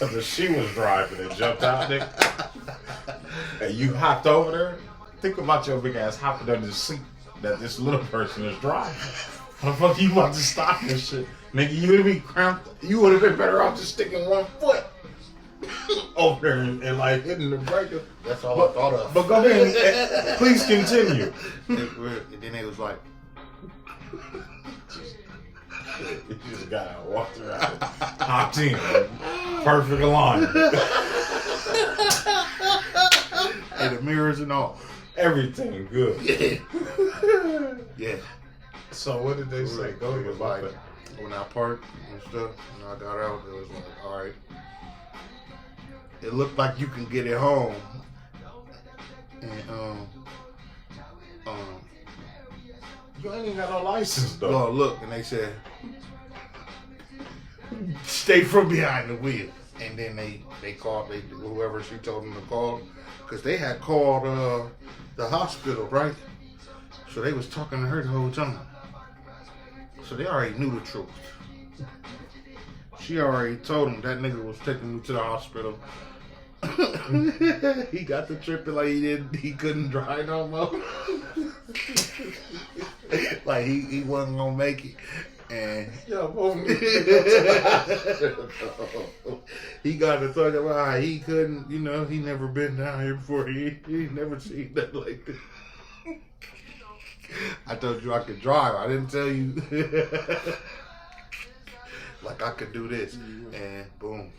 Because if she was driving and jumped out there, and you hopped over there, think about your big ass hopping under the seat that this little person is driving. How the fuck you about to stop this shit? Nigga, you would have been cramped. You would have been better off just sticking one foot over there and like hitting the breaker. That's all I thought of. But go ahead and please continue. And then it was like, You just got out, walked around, hopped in, perfect alignment. and the mirrors and all. Everything good. Yeah. Yeah. So what did they say? Go ahead. Like, when I parked and stuff, and I got out, it was like, all right. It looked like you can get it home. And You ain't even got no license though. no, look, and they said, stay from behind the wheel. And then they called whoever she told them to call, because they had called the hospital, right? So they was talking to her the whole time. So they already knew the truth. She already told him that nigga was taking me to the hospital. He got to tripping like he couldn't drive no more. Like he wasn't gonna make it. And he got to talking about how he couldn't, he never been down here before. He never seen that like this. I told you I could drive. I didn't tell you like I could do this. And boom.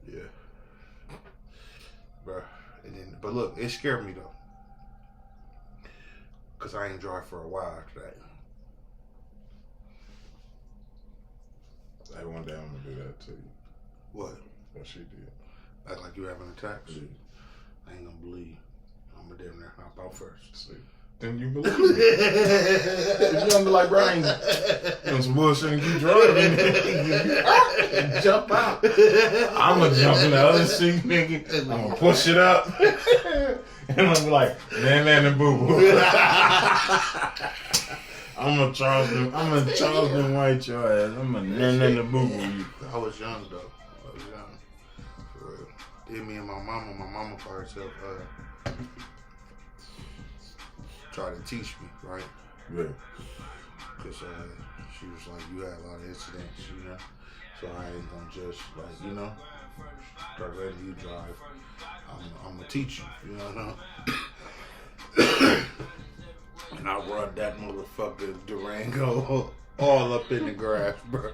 Yeah. Bruh. But look, it scared me though. Cause I ain't drive for a while after that. Hey, one day I'm gonna do that to you. What? What she did. Act like you having attacks? Yeah. I ain't gonna believe. I'm gonna damn near hop out first. See. Then you believe me. If you don't be like, bro, I ain't doing some bullshit and keep driving and jump out. I'm gonna jump in the other seat, nigga. I'm gonna push it up. And I'm gonna be like, man, and boo boo. I'm gonna Charles and White your ass. I'm gonna nan the boo boo. I was young though. For real. Then me and my mama by herself tried to teach me, right? Yeah. Because she was like, you had a lot of incidents, so I ain't gonna just directly you drive. I'm gonna teach you, you know what I mean? And I run that motherfucker Durango all up in the grass, bro.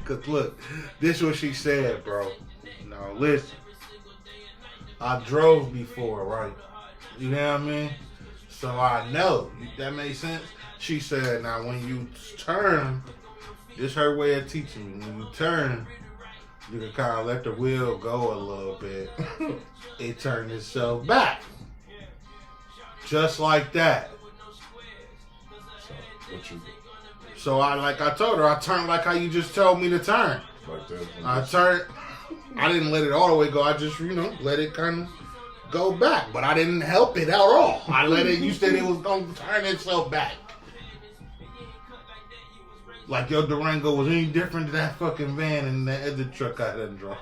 Cause look, this is what she said, bro. Now listen, I drove before, right? You know what I mean? So I know. That makes sense? She said, now when you turn, this her way of teaching me. When you turn, you can kind of let the wheel go a little bit. It turned itself back. Just like that. So, what you do? So I told her, I turned like how you just told me to turn. Like that? I turned. I didn't let it all the way go. I just, let it kind of go back. But I didn't help it at all. I let it, you said it was going to turn itself back. Like your Durango was any different than that fucking van and that other truck I done drove.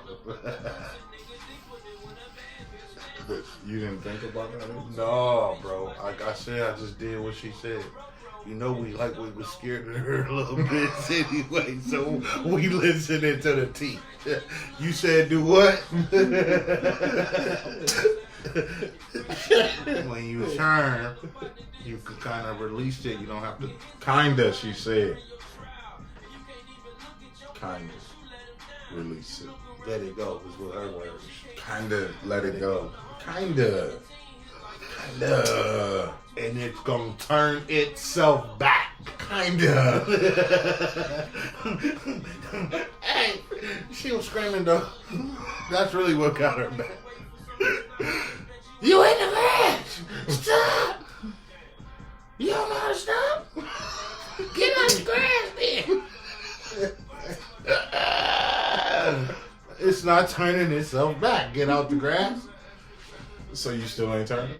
But you didn't think about that either? No, bro. Like I said, I just did what she said. We was scared of her a little bit anyway, so we listening to the T. You said do what? When you turn, you can kind of release it. You don't have to. Kinda, she said. Kinda. Release it. Let it go, is what her words. Kinda let it go. Kinda. And it's gonna turn itself back. Kinda. Hey, she was screaming though. That's really what got her back. You in the grass! Stop! You don't know how to stop? Get out the grass, then. It's not turning itself back. Get out the grass. So you still ain't turning?